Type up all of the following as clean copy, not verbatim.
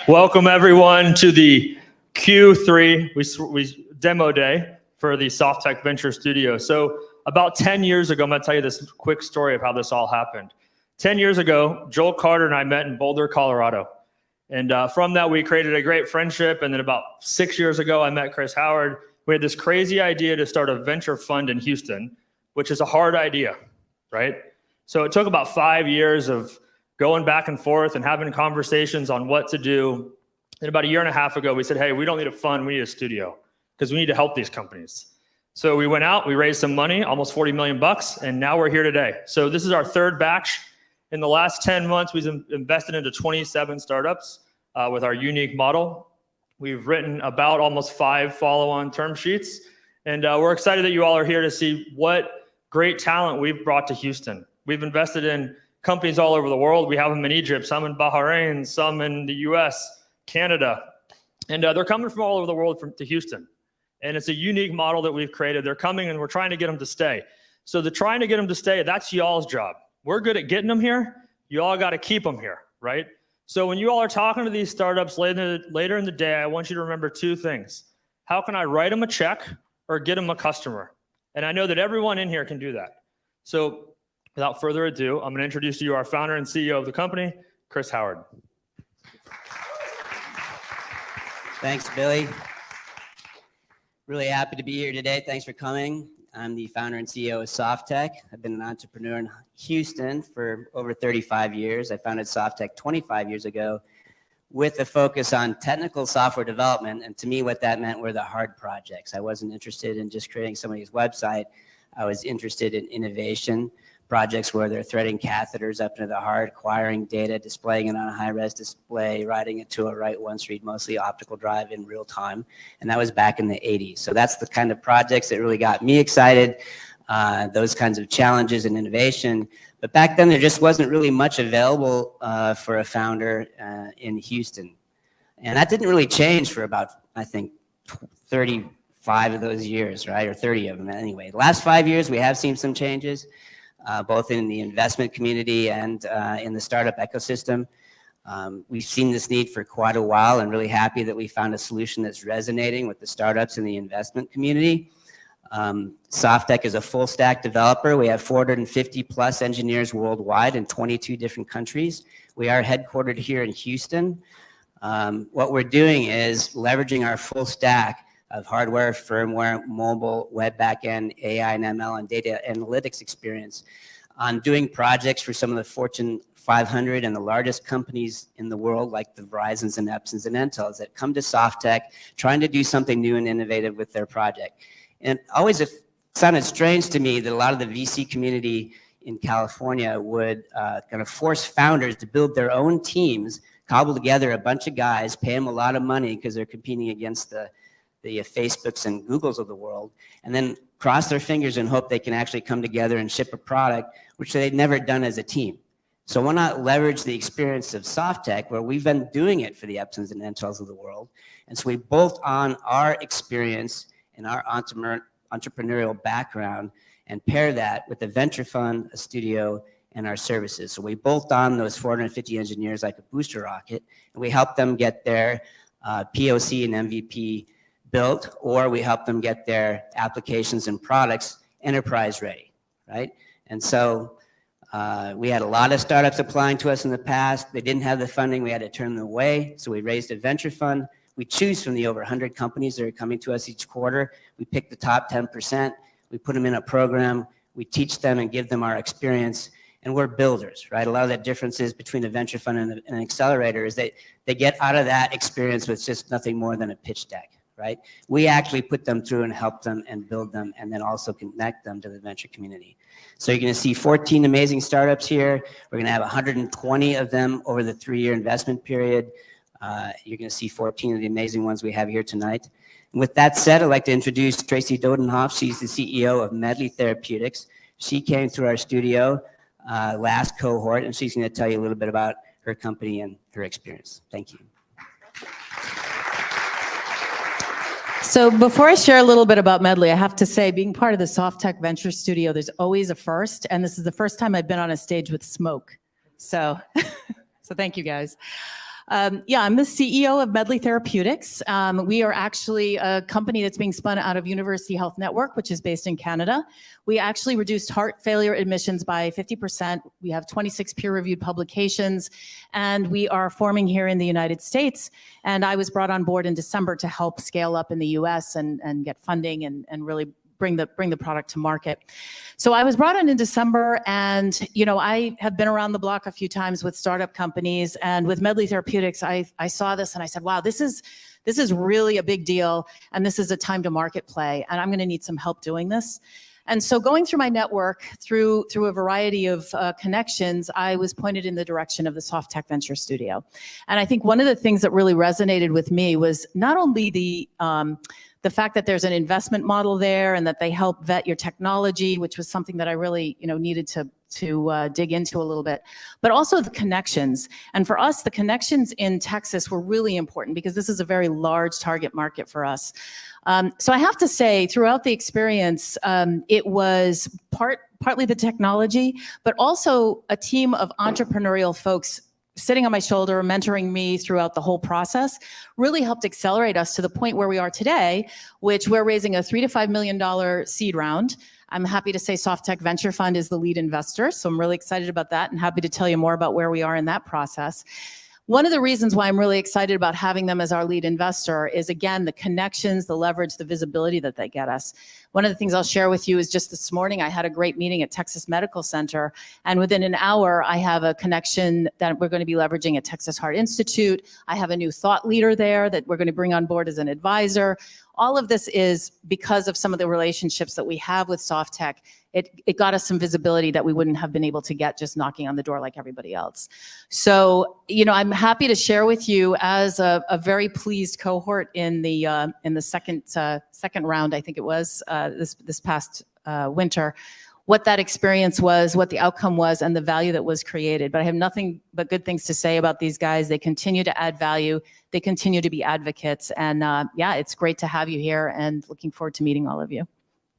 Welcome everyone to the Q3 demo day for the Softeq Venture Studio. So about 10 years ago, I'm gonna tell you this quick story of how this all happened. 10 years ago, Joel Carter and I met in Boulder, Colorado. And from that, we created a great friendship. And then about 6 years ago, I met Chris Howard. We had this crazy idea to start a venture fund in Houston, which is a hard idea, right? So it took about 5 years of going back and forth and having conversations on what to do. And about a year and a half ago, we said, hey, we don't need a fund, we need a studio because we need to help these companies. So we went out, we raised some money, almost 40 million bucks, and now we're here today. So this is our third batch. In the last 10 months, we've invested into 27 startups with our unique model. We've written about almost 5 follow-on term sheets. And we're excited that you all are here to see what great talent we've brought to Houston. We've invested in companies all over the world. We have them in Egypt, some in Bahrain, some in the US, Canada. And they're coming from all over the world to Houston. And it's a unique model that we've created. They're coming and we're trying to get them to stay. So the trying to get them to stay, that's y'all's job. We're good at getting them here. You all got to keep them here, right? So when you all are talking to these startups later in the day, I want you to remember 2 things. How can I write them a check or get them a customer? And I know that everyone in here can do that. So without further ado, I'm going to introduce to you our founder and CEO of the company, Chris Howard. Thanks, Billy. Really happy to be here today. Thanks for coming. I'm the founder and CEO of Softeq. I've been an entrepreneur in Houston for over 35 years. I founded Softeq 25 years ago with a focus on technical software development. And to me, what that meant were the hard projects. I wasn't interested in just creating somebody's website. I was interested in innovation projects where they're threading catheters up into the heart, acquiring data, displaying it on a high-res display, writing it to a write once read mostly optical drive in real time. And that was back in the 80s. So that's the kind of projects that really got me excited, those kinds of challenges and innovation. But back then, there just wasn't really much available for a founder in Houston. And that didn't really change for about, I think, 35 of those years, right? Or 30 of them anyway. The last 5 years, we have seen some changes. Both in the investment community and in the startup ecosystem. We've seen this need for quite a while and really happy that we found a solution that's resonating with the startups in the investment community. Softeq is a full stack developer. We have 450 plus engineers worldwide in 22 different countries. We are headquartered here in Houston. What we're doing is leveraging our full stack of hardware, firmware, mobile, web backend, AI and ML, and data analytics experience on doing projects for some of the Fortune 500 and the largest companies in the world, like the Verizons and Epsons and Intels that come to Softeq trying to do something new and innovative with their project. And always it sounded strange to me that a lot of the VC community in California would kind of force founders to build their own teams, cobble together a bunch of guys, pay them a lot of money because they're competing against the Facebooks and Googles of the world, and then cross their fingers and hope they can actually come together and ship a product, which they'd never done as a team. So why not leverage the experience of Softeq, where we've been doing it for the Epsons and Intels of the world, and so we bolt on our experience and our entrepreneurial background and pair that with a venture fund, a studio, and our services. So we bolt on those 450 engineers like a booster rocket, and we help them get their POC and MVP built, or we help them get their applications and products enterprise ready, right? And so we had a lot of startups applying to us in the past. They didn't have the funding. We had to turn them away. So we raised a venture fund. We choose from the over 100 companies that are coming to us each quarter. We pick the top 10%. We put them in a program. We teach them and give them our experience. And we're builders, right? A lot of the differences between a venture fund and an accelerator is that they get out of that experience with just nothing more than a pitch deck. Right? We actually put them through and help them and build them and then also connect them to the venture community. So you're going to see 14 amazing startups here. We're going to have 120 of them over the 3-year investment period. You're going to see 14 of the amazing ones we have here tonight. And with that said, I'd like to introduce Tracey Dodenhoff. She's the CEO of Medley Therapeutics. She came through our studio last cohort, and she's going to tell you a little bit about her company and her experience. Thank you. So before I share a little bit about Medley, I have to say, being part of the Softeq Venture Studio, there's always a first, and this is the first time I've been on a stage with smoke. So, so thank you guys. Yeah, I'm the CEO of Medley Therapeutics. We are actually a company that's being spun out of University Health Network, which is based in Canada. We actually reduced heart failure admissions by 50%. We have 26 peer-reviewed publications, and we are forming here in the United States. And I was brought on board in December to help scale up in the US and get funding and really bring the product to market. So I was brought in December, and I have been around the block a few times with startup companies, and with Medley Therapeutics, I saw this and I said, wow, this is really a big deal, and this is a time to market play, and I'm going to need some help doing this. And so going through my network, through a variety of connections, I was pointed in the direction of the Softeq Venture Studio. And I think one of the things that really resonated with me was not only the fact that there's an investment model there and that they help vet your technology, which was something that I really needed to dig into a little bit, but also the connections. And for us, the connections in Texas were really important because this is a very large target market for us. So I have to say, throughout the experience, it was partly the technology, but also a team of entrepreneurial folks sitting on my shoulder, mentoring me throughout the whole process, really helped accelerate us to the point where we are today, which we're raising a $3 to $5 million seed round. I'm happy to say Softeq Venture Fund is the lead investor, so I'm really excited about that and happy to tell you more about where we are in that process. One of the reasons why I'm really excited about having them as our lead investor is, again, the connections, the leverage, the visibility that they get us. One of the things I'll share with you is just this morning, I had a great meeting at Texas Medical Center, and within an hour, I have a connection that we're going to be leveraging at Texas Heart Institute. I have a new thought leader there that we're going to bring on board as an advisor. All of this is because of some of the relationships that we have with Softeq. It got us some visibility that we wouldn't have been able to get just knocking on the door like everybody else. So, I'm happy to share with you as a very pleased cohort in the second round, I think it was this past winter, what that experience was, what the outcome was, and the value that was created. But I have nothing but good things to say about these guys. They continue to add value. They continue to be advocates. And yeah, it's great to have you here and looking forward to meeting all of you.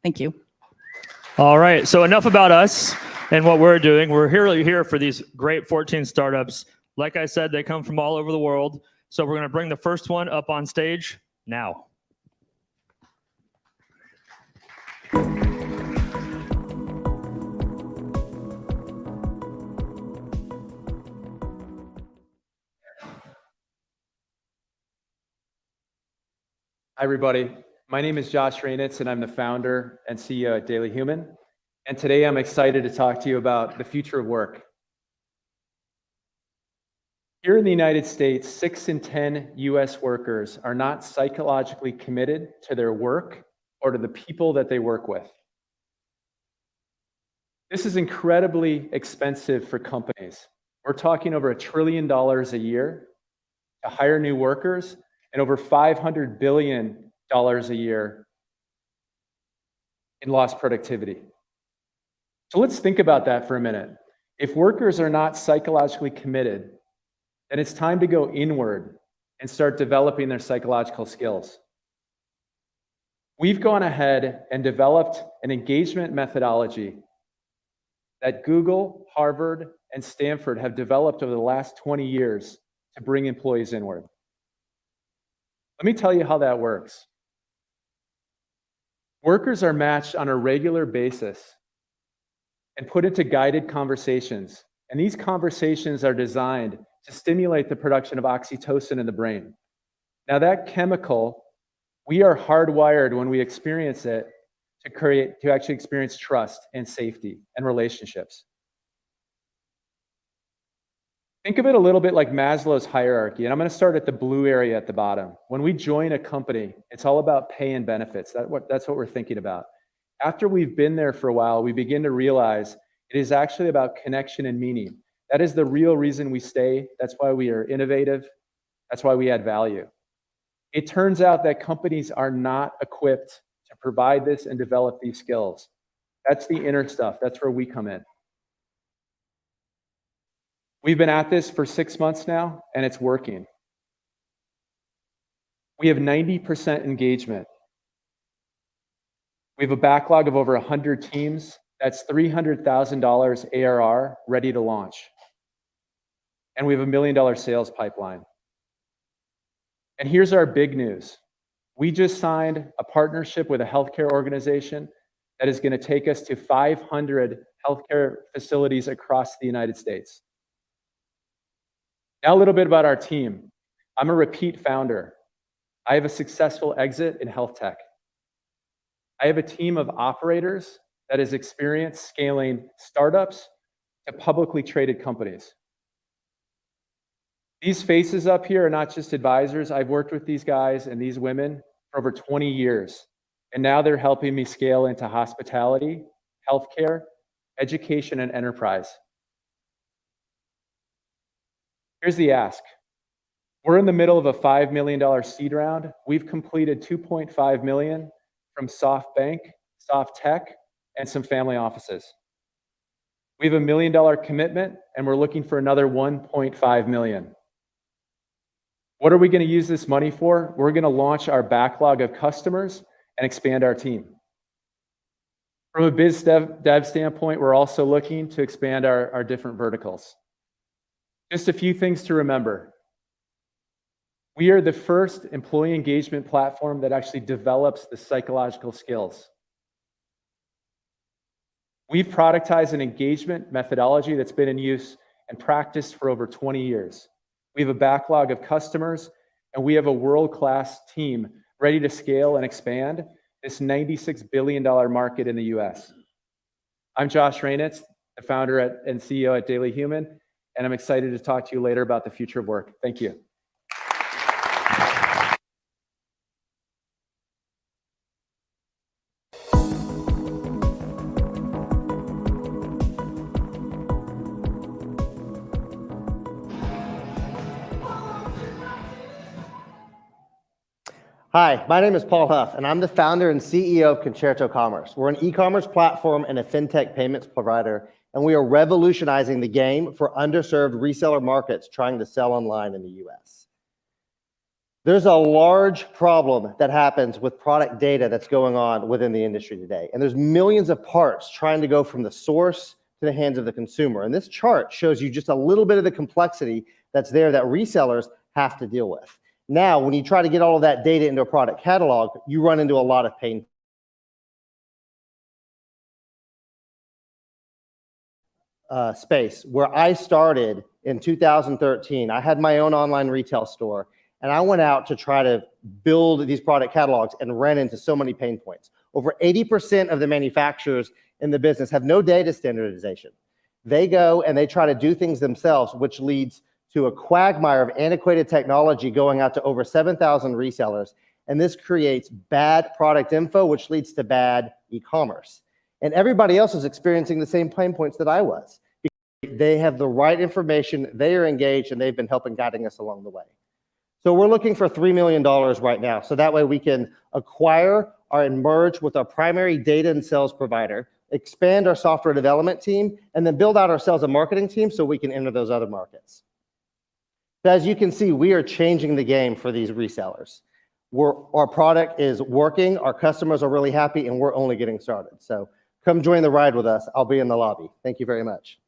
Thank you. All right, so enough about us and what we're doing. We're here for these great 14 startups. Like I said, they come from all over the world. So we're going to bring the first one up on stage now. Hi, everybody. My name is Josh Rainitz, and I'm the founder and CEO at Dailyhuman. And today I'm excited to talk to you about the future of work. Here in the United States, 6 in 10 US workers are not psychologically committed to their work or to the people that they work with. This is incredibly expensive for companies. We're talking over $1 trillion a year to hire new workers and over $500 billion a year in lost productivity. So let's think about that for a minute. If workers are not psychologically committed, then it's time to go inward and start developing their psychological skills. We've gone ahead and developed an engagement methodology that Google, Harvard, and Stanford have developed over the last 20 years to bring employees inward. Let me tell you how that works. Workers are matched on a regular basis and put into guided conversations. And these conversations are designed to stimulate the production of oxytocin in the brain. Now that chemical, we are hardwired when we experience it to actually experience trust and safety and relationships. Think of it a little bit like Maslow's hierarchy, and I'm going to start at the blue area at the bottom. When we join a company, it's all about pay and benefits. That's what we're thinking about. After we've been there for a while, we begin to realize it is actually about connection and meaning. That is the real reason we stay. That's why we are innovative. That's why we add value. It turns out that companies are not equipped to provide this and develop these skills. That's the inner stuff. That's where we come in. We've been at this for 6 months now, and it's working. We have 90% engagement. We have a backlog of over 100 teams. That's $300,000 ARR ready to launch. And we have $1 million sales pipeline. And here's our big news. We just signed a partnership with a healthcare organization that is going to take us to 500 healthcare facilities across the United States. Now a little bit about our team. I'm a repeat founder. I have a successful exit in health tech. I have a team of operators that has experience scaling startups to publicly traded companies. These faces up here are not just advisors. I've worked with these guys and these women for over 20 years, and now they're helping me scale into hospitality, healthcare, education, and enterprise. Here's the ask. We're in the middle of a $5 million seed round. We've completed $2.5 million from SoftBank, Softeq, and some family offices. We have $1 million commitment, and we're looking for another $1.5 million. What are we going to use this money for? We're going to launch our backlog of customers and expand our team. From a biz dev standpoint, we're also looking to expand our different verticals. Just a few things to remember. We are the first employee engagement platform that actually develops the psychological skills. We've productized an engagement methodology that's been in use and practiced for over 20 years. We have a backlog of customers, and we have a world-class team ready to scale and expand this $96 billion market in the US. I'm Josh Rainitz, the founder and CEO at Dailyhuman, and I'm excited to talk to you later about the future of work. Thank you. Hi, my name is Paul Huff, and I'm the founder and CEO of Concerto Commerce. We're an e-commerce platform and a fintech payments provider, and we are revolutionizing the game for underserved reseller markets trying to sell online in the US. There's a large problem that happens with product data that's going on within the industry today, and there's millions of parts trying to go from the source to the hands of the consumer. And this chart shows you just a little bit of the complexity that's there that resellers have to deal with. Now, when you try to get all of that data into a product catalog, you run into a lot of pain. Space where I started in 2013. I had my own online retail store, and I went out to try to build these product catalogs and ran into so many pain points. Over 80% of the manufacturers in the business have no data standardization. They go and they try to do things themselves, which leads to a quagmire of antiquated technology going out to over 7,000 resellers. And this creates bad product info, which leads to bad e-commerce. And everybody else is experiencing the same pain points that I was. They have the right information, they are engaged, and they've been helping guiding us along the way. So we're looking for $3 million right now. So that way we can acquire and merge with our primary data and sales provider, expand our software development team, and then build out our sales and marketing team so we can enter those other markets. As you can see, we are changing the game for these resellers. Our product is working, our customers are really happy, and we're only getting started. So come join the ride with us. I'll be in the lobby. Thank you very much.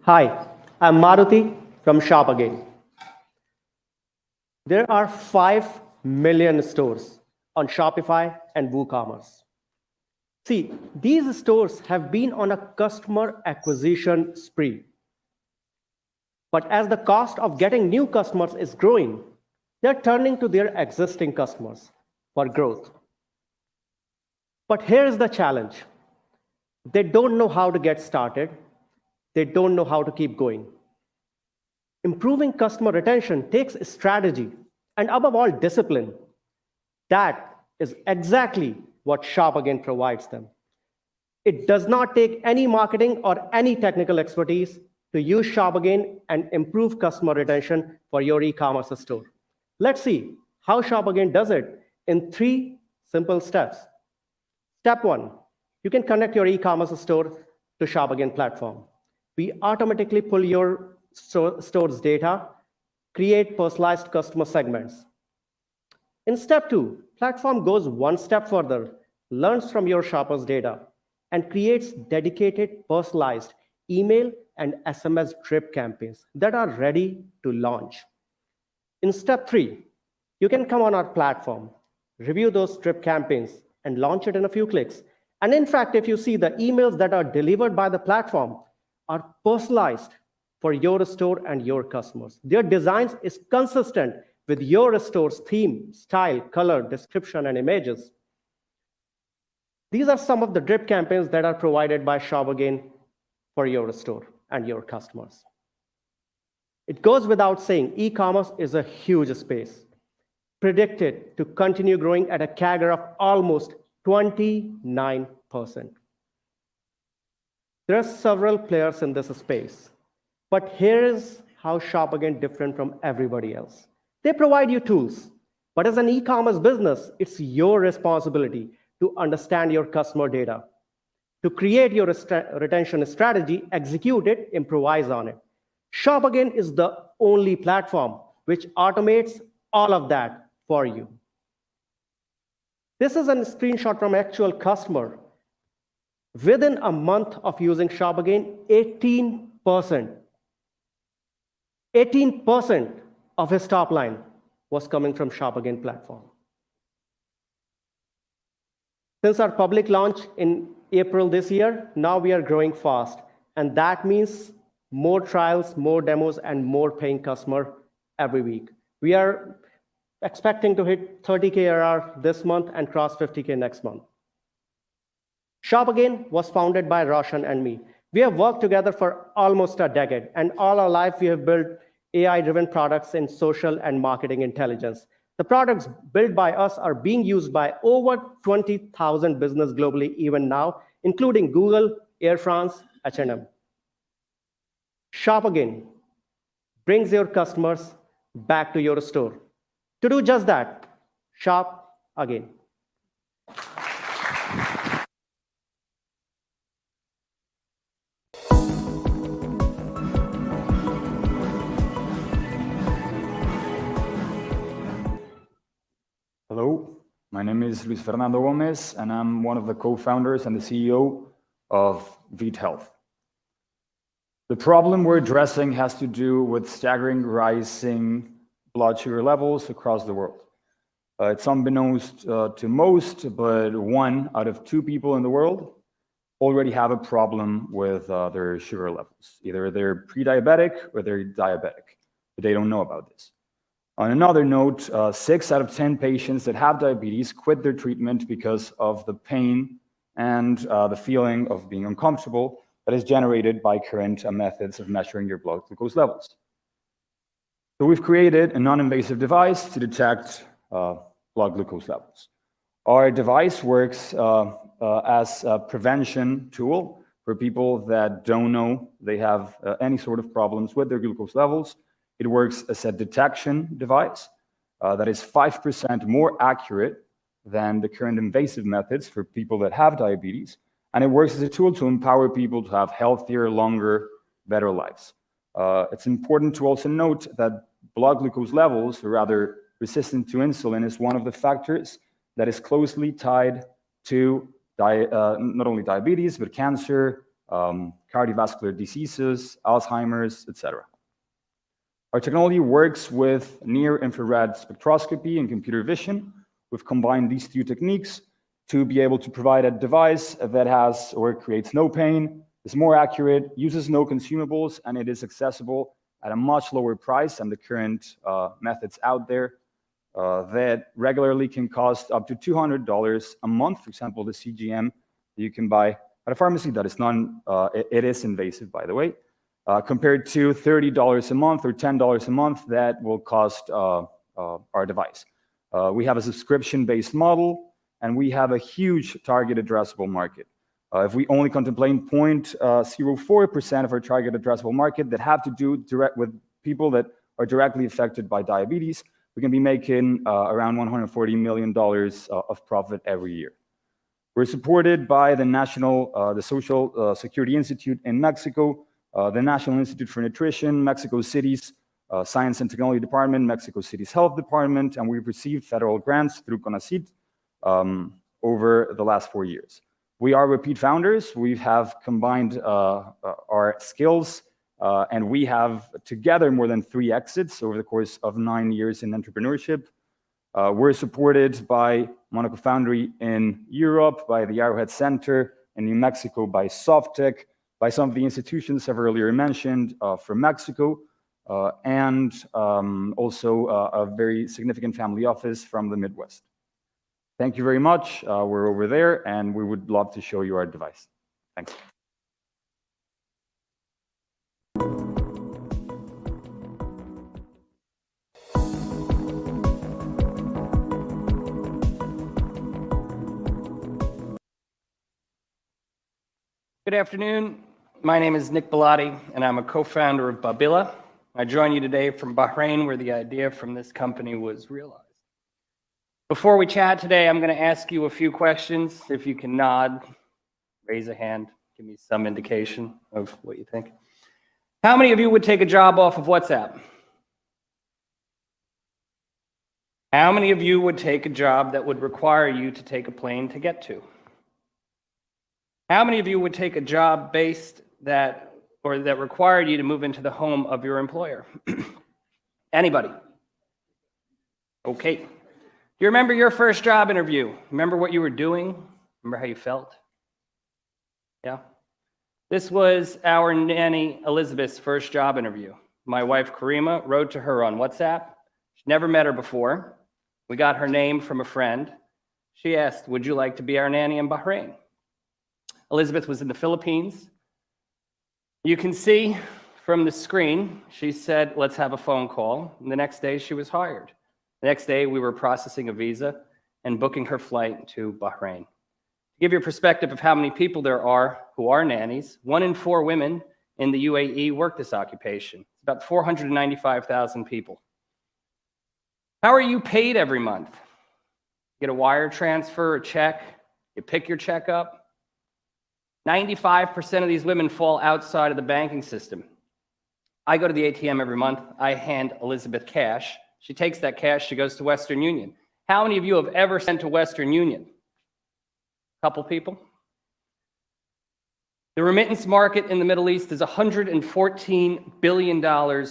Hi, I'm Maruti from ShopAgain. There are 5 million stores on Shopify and WooCommerce. See, these stores have been on a customer acquisition spree. But as the cost of getting new customers is growing, they're turning to their existing customers for growth. But here's the challenge. They don't know how to get started. They don't know how to keep going. Improving customer retention takes strategy and, above all, discipline. That is exactly what ShopAgain provides them. It does not take any marketing or any technical expertise to use ShopAgain and improve customer retention for your e-commerce store. Let's see how ShopAgain does it in 3 simple steps. Step 1, you can connect your e-commerce store to ShopAgain platform. We automatically pull your store's data, create personalized customer segments. In step 2, Platform goes one step further, learns from your shoppers' data, and creates dedicated, personalized email and SMS drip campaigns that are ready to launch. In step 3, you can come on our platform, review those drip campaigns, and launch it in a few clicks. And in fact, if you see the emails that are delivered by the platform are personalized for your store and your customers. Their designs is consistent with your store's theme, style, color, description, and images. These are some of the drip campaigns that are provided by ShopAgain for your store and your customers. It goes without saying, e-commerce is a huge space, predicted to continue growing at a CAGR of almost 29%. There are several players in this space, but here is how ShopAgain different from everybody else. They provide you tools, but as an e-commerce business, it's your responsibility to understand your customer data, to create your retention strategy, execute it, improvise on it. ShopAgain is the only platform which automates all of that for you. This is a screenshot from actual customer. Within a month of using ShopAgain, 18% of his top line was coming from ShopAgain platform. Since our public launch in April this year, now we are growing fast. And that means more trials, more demos, and more paying customer every week. We are expecting to hit 30K ARR this month and cross 50K next month. ShopAgain was founded by Roshan and me. We have worked together for almost a decade, and all our life we have built AI-driven products in social and marketing intelligence. The products built by us are being used by over 20,000 businesses globally even now, including Google, Air France, H&M. ShopAgain brings your customers back to your store. To do just that, shop again. Hello, my name is Luis Fernando Gomez, and I'm one of the co-founders and the CEO of ViiT Health. The problem we're addressing has to do with staggering rising blood sugar levels across the world. It's unbeknownst to most, but 1 out of 2 people in the world already have a problem with their sugar levels. Either they're pre-diabetic or they're diabetic, but they don't know about this. On another note, 6 out of 10 patients that have diabetes quit their treatment because of the pain and the feeling of being uncomfortable that is generated by current methods of measuring your blood glucose levels. So we've created a non-invasive device to detect blood glucose levels. Our device works as a prevention tool for people that don't know they have any sort of problems with their glucose levels. It works as a detection device that is 5% more accurate than the current invasive methods for people that have diabetes. And it works as a tool to empower people to have healthier, longer, better lives. It's important to also note that blood glucose levels, or rather resistance to insulin, is one of the factors that is closely tied to not only diabetes, but cancer, cardiovascular diseases, Alzheimer's, etc. Our technology works with near-infrared spectroscopy and computer vision. We've combined these 2 techniques to be able to provide a device that has or creates no pain, is more accurate, uses no consumables, and it is accessible at a much lower price than the current methods out there that regularly can cost up to $200 a month. For example, the CGM that you can buy at a pharmacy that is it is invasive, by the way. Compared to $30 a month or $10 a month that will cost our device. We have a subscription-based model, and we have a huge target addressable market. If we only contemplate 0.04% of our target addressable market that have to do with people that are directly affected by diabetes, we can be making around $140 million of profit every year. We're supported by the Social Security Institute in Mexico, the National Institute for Nutrition, Mexico City's Science and Technology Department, Mexico City's Health Department, and we've received federal grants through CONACYT over the last 4 years. We are repeat founders. We have combined our skills, and we have together more than 3 exits over the course of 9 years in entrepreneurship. We're supported by Monaco Foundry in Europe, by the Arrowhead Center in New Mexico, by Softeq, by some of the institutions I've earlier mentioned from Mexico, and also a very significant family office from the Midwest. Thank you very much. We're over there, and we would love to show you our device. Thanks. Good afternoon. My name is Nick Bellotti, and I'm a co-founder of Babila. I join you today from Bahrain, where the idea from this company was realized. Before we chat today, I'm going to ask you a few questions. If you can nod, raise a hand, give me some indication of what you think. How many of you would take a job off of WhatsApp? How many of you would take a job that would require you to take a plane to get to? How many of you would take a job that required you to move into the home of your employer? Anybody? Okay. Do you remember your first job interview? Remember what you were doing? Remember how you felt? Yeah. This was our nanny Elizabeth's first job interview. My wife Karima wrote to her on WhatsApp. She'd never met her before. We got her name from a friend. She asked, "Would you like to be our nanny in Bahrain?" Elizabeth was in the Philippines. You can see from the screen, she said, "Let's have a phone call." And the next day she was hired. The next day we were processing a visa and booking her flight to Bahrain. To give you a perspective of how many people there are who are nannies, 1 in 4 women in the UAE work this occupation. It's about 495,000 people. How are you paid every month? You get a wire transfer, a check, you pick your check up. 95% of these women fall outside of the banking system. I go to the ATM every month. I hand Elizabeth cash. She takes that cash. She goes to Western Union. How many of you have ever sent to Western Union? A couple people. The remittance market in the Middle East is $114 billion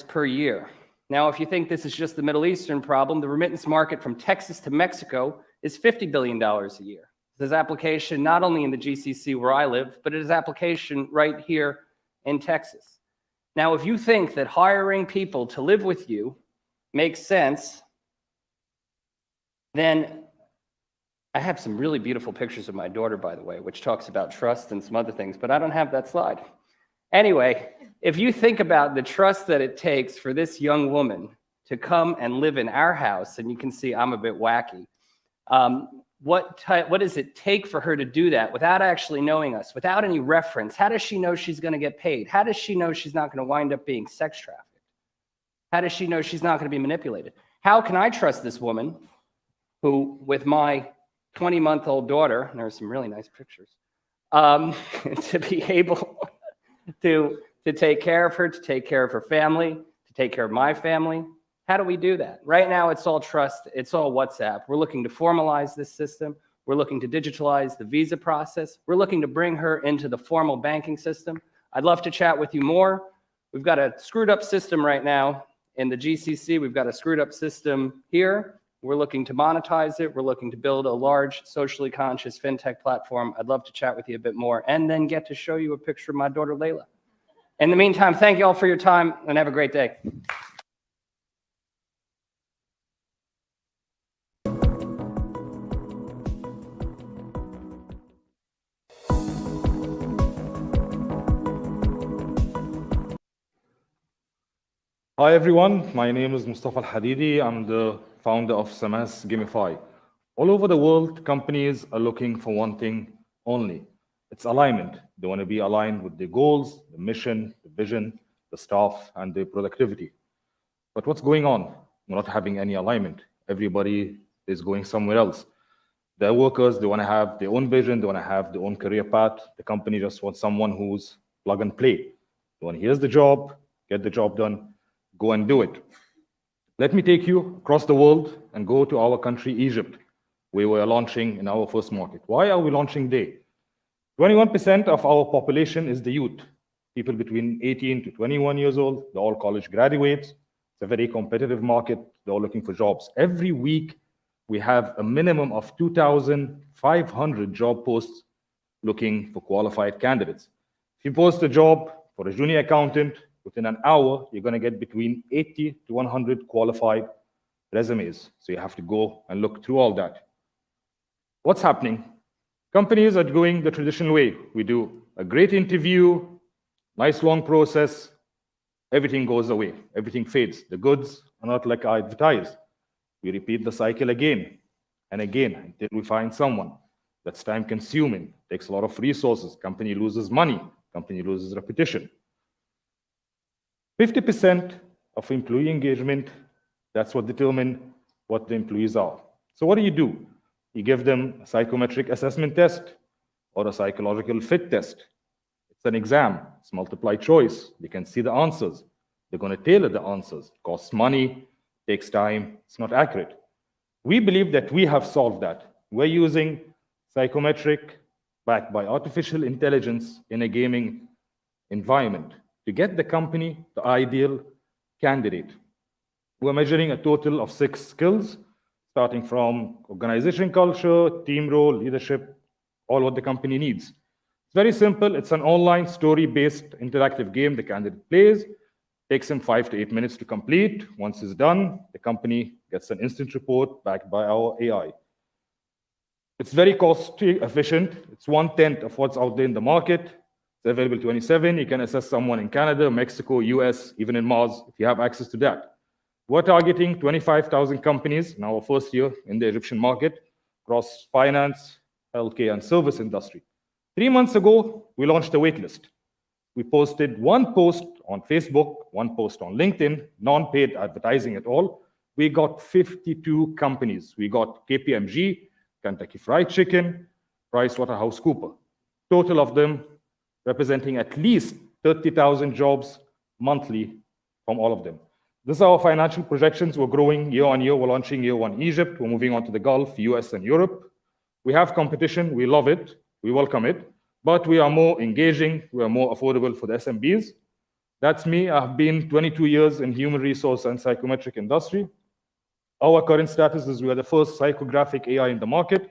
per year. Now, if you think this is just the Middle Eastern problem, the remittance market from Texas to Mexico is $50 billion a year. There's application not only in the GCC where I live, but it is application right here in Texas. Now, if you think that hiring people to live with you makes sense, then I have some really beautiful pictures of my daughter, by the way, which talks about trust and some other things, but I don't have that slide. Anyway, if you think about the trust that it takes for this young woman to come and live in our house, and you can see I'm a bit wacky, what does it take for her to do that without actually knowing us, without any reference? How does she know she's going to get paid? How does she know she's not going to wind up being sex trafficked? How does she know she's not going to be manipulated? How can I trust this woman who, with my 20-month-old daughter, and there are some really nice pictures, to be able to take care of her, to take care of her family, to take care of my family? How do we do that? Right now, it's all trust. It's all WhatsApp. We're looking to formalize this system. We're looking to digitalize the visa process. We're looking to bring her into the formal banking system. I'd love to chat with you more. We've got a screwed up system right now in the GCC. We've got a screwed up system here. We're looking to monetize it. We're looking to build a large, socially conscious fintech platform. I'd love to chat with you a bit more and then get to show you a picture of my daughter, Layla. In the meantime, thank you all for your time and have a great day. Hi everyone, my name is Mustafa Al-Hadidi. I'm the founder of SAmAS Gamify. All over the world, companies are looking for one thing only. It's alignment. They want to be aligned with the goals, the mission, the vision, the staff, and the productivity. But what's going on? We're not having any alignment. Everybody is going somewhere else. The workers, they want to have their own vision, they want to have their own career path. The company just wants someone who's plug and play. They want, here's the job, get the job done, go and do it. Let me take you across the world and go to our country, Egypt. We were launching in our first market. Why are we launching there? 21% of our population is the youth, people between 18 to 21 years old. They're all college graduates. It's a very competitive market. They're all looking for jobs. Every week, we have a minimum of 2,500 job posts looking for qualified candidates. If you post a job for a junior accountant, within an hour, you're going to get between 80 to 100 qualified resumes. So you have to go and look through all that. What's happening? Companies are doing the traditional way. We do a great interview, nice long process, everything goes away, everything fades. The goods are not like I advertised. We repeat the cycle again and again until we find someone. That's time consuming, takes a lot of resources. Company loses money, company loses repetition. 50% of employee engagement, that's what determines what the employees are. So what do? You give them a psychometric assessment test or a psychological fit test. It's an exam, it's multiple choice. They can see the answers. They're going to tailor the answers. It costs money, takes time, it's not accurate. We believe that we have solved that. We're using psychometric backed by artificial intelligence in a gaming environment to get the company the ideal candidate. We're measuring a total of 6 skills, starting from organization culture, team role, leadership, all what the company needs. It's very simple. It's an online story-based interactive game the candidate plays. Takes him 5 to 8 minutes to complete. Once it's done, the company gets an instant report backed by our AI. It's very cost efficient. It's 1/10 of what's out there in the market. It's available 27. You can assess someone in Canada, Mexico, US, even in Mars, if you have access to that. We're targeting 25,000 companies in our first year in the Egyptian market across finance, healthcare, and service industry. 3 months ago, we launched a waitlist. We posted 1 post on Facebook, 1 post on LinkedIn, non-paid advertising at all. We got 52 companies. We got KPMG, Kentucky Fried Chicken, PricewaterhouseCoopers. Total of them representing at least 30,000 jobs monthly from all of them. This is our financial projections. We're growing year on year. We're launching year 1 Egypt. We're moving on to the Gulf, US, and Europe. We have competition. We love it. We welcome it. But we are more engaging. We are more affordable for the SMBs. That's me. I've been 22 years in human resource and psychometric industry. Our current status is we are the first psychographic AI in the market.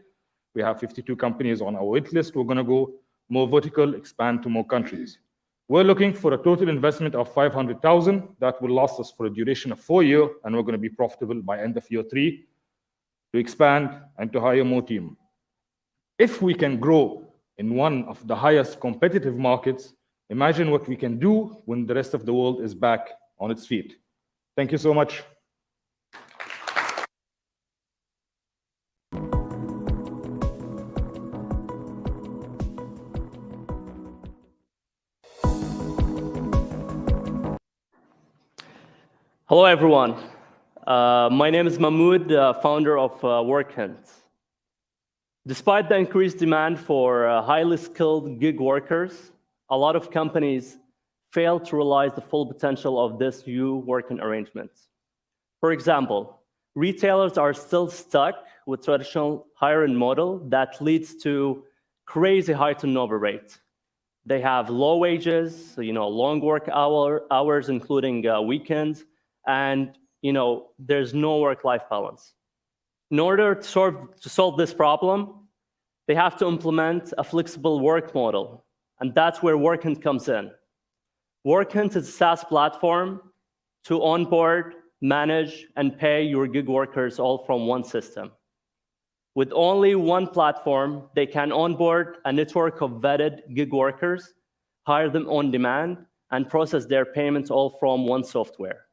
We have 52 companies on our wait list. We're going to go more vertical, expand to more countries. We're looking for a total investment of 500,000 that will last us for a duration of 4 years, and we're going to be profitable by end of year 3 to expand and to hire more team. If we can grow in one of the highest competitive markets, imagine what we can do when the rest of the world is back on its feet. Thank you so much. Hello, everyone. My name is Mahmoud, founder of WorkHint. Despite the increased demand for highly skilled gig workers, a lot of companies fail to realize the full potential of this new working arrangement. For example, retailers are still stuck with traditional hiring model that leads to crazy high turnover rate. They have low wages, long work hours, including weekends, and there's no work-life balance. In order to solve this problem, they have to implement a flexible work model, and that's where WorkHint comes in. WorkHint is a SaaS platform to onboard, manage, and pay your gig workers all from one system. With only one platform, they can onboard a network of vetted gig workers, hire them on demand, and process their payments all from one software,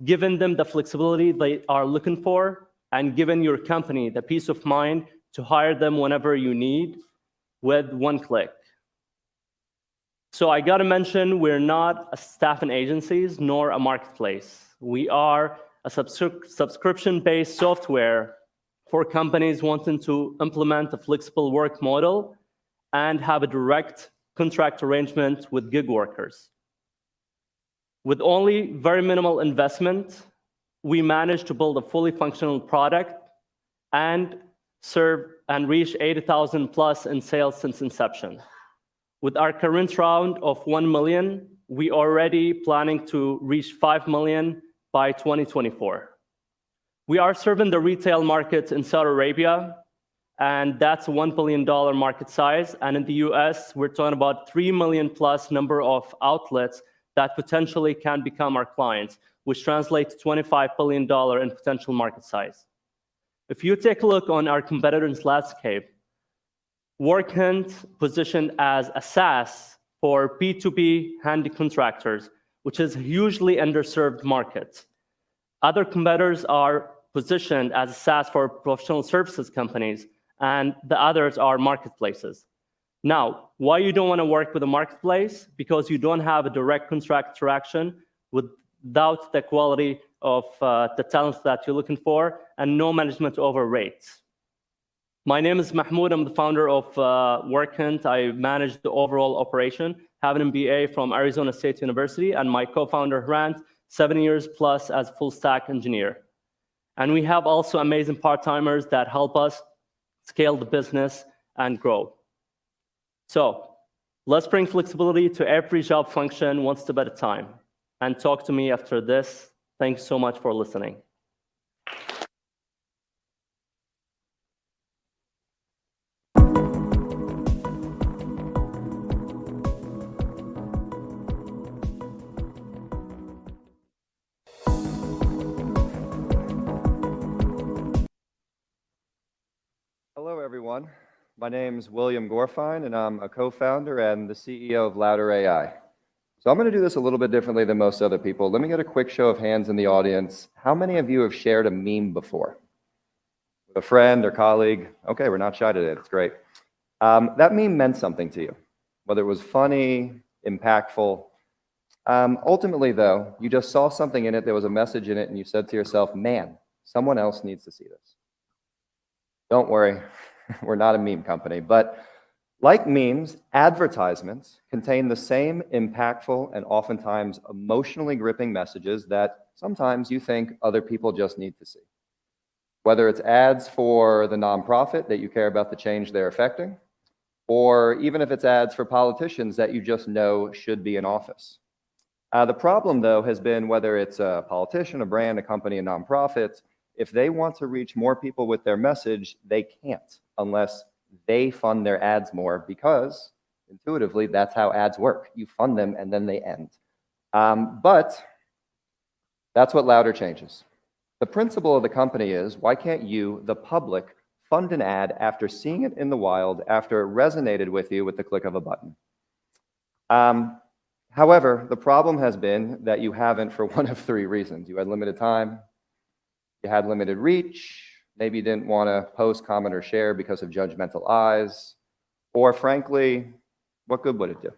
giving them the flexibility they are looking for, and giving your company the peace of mind to hire them whenever you need with one click. So I gotta mention, we're not a staffing agencies nor a marketplace. We are a subscription-based software for companies wanting to implement a flexible work model and have a direct contract arrangement with gig workers. With only very minimal investment, we managed to build a fully functional product and served and reached 80,000 plus in sales since inception. With our current round of 1 million, we already planning to reach 5 million by 2024. We are serving the retail market in Saudi Arabia, and that's a $1 billion market size. And in the US, we're talking about 3 million plus number of outlets that potentially can become our clients, which translates to $25 billion in potential market size. If you take a look on our competitors' landscape, WorkHint positioned as a SaaS for B2B handy contractors, which is a hugely underserved market. Other competitors are positioned as a SaaS for professional services companies, and the others are marketplaces. Now, why you don't want to work with a marketplace? Because you don't have a direct contract interaction without the quality of the talents that you're looking for, and no management over rates. My name is Mahmoud. I'm the founder of WorkHint. I manage the overall operation, have an MBA from Arizona State University, and my co-founder, Grant, 7 years plus as a full stack engineer. And we have also amazing part-timers that help us scale the business and grow. So let's bring flexibility to every job function one step at a time. And talk to me after this. Thanks so much for listening. Hello, everyone. My name is William Gorfine, and I'm a co-founder and the CEO of Louder AI. So I'm going to do this a little bit differently than most other people. Let me get a quick show of hands in the audience. How many of you have shared a meme before? With a friend or colleague? Okay, we're not shy today. That's great. That meme meant something to you, whether it was funny, impactful. Ultimately, though, you just saw something in it, there was a message in it, and you said to yourself, man, someone else needs to see this. Don't worry, we're not a meme company, but like memes, advertisements contain the same impactful and oftentimes emotionally gripping messages that sometimes you think other people just need to see. Whether it's ads for the nonprofit that you care about the change they're affecting, or even if it's ads for politicians that you just know should be in office. The problem, though, has been whether it's a politician, a brand, a company, a nonprofit, if they want to reach more people with their message, they can't unless they fund their ads more, because intuitively, that's how ads work. You fund them and then they end. But that's what Louder changes. The principle of the company is, why can't you, the public, fund an ad after seeing it in the wild, after it resonated with you with the click of a button? However, the problem has been that you haven't for one of three reasons. You had limited time, you had limited reach, maybe you didn't want to post, comment, or share because of judgmental eyes, or frankly, what good would it do?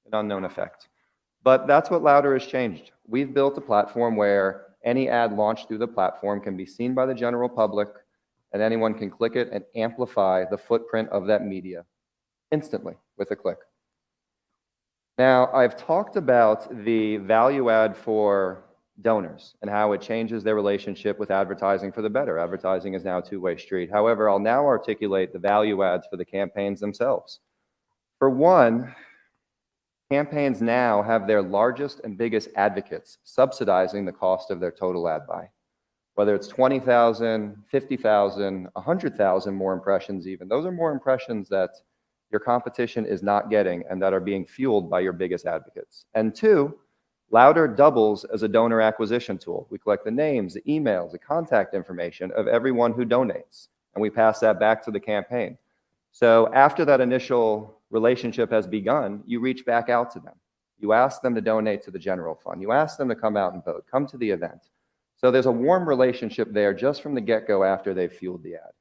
An unknown effect. But that's what Louder has changed. We've built a platform where any ad launched through the platform can be seen by the general public, and anyone can click it and amplify the footprint of that media instantly with a click. Now, I've talked about the value add for donors and how it changes their relationship with advertising for the better. Advertising is now a two-way street. However, I'll now articulate the value adds for the campaigns themselves. For one, campaigns now have their largest and biggest advocates subsidizing the cost of their total ad buy. Whether it's 20,000, 50,000, 100,000 more impressions even, those are more impressions that your competition is not getting and that are being fueled by your biggest advocates. And two, Louder doubles as a donor acquisition tool. We collect the names, the emails, the contact information of everyone who donates, and we pass that back to the campaign. So after that initial relationship has begun, you reach back out to them. You ask them to donate to the general fund. You ask them to come out and vote, come to the event. So there's a warm relationship there just from the get-go after they've fueled the ad.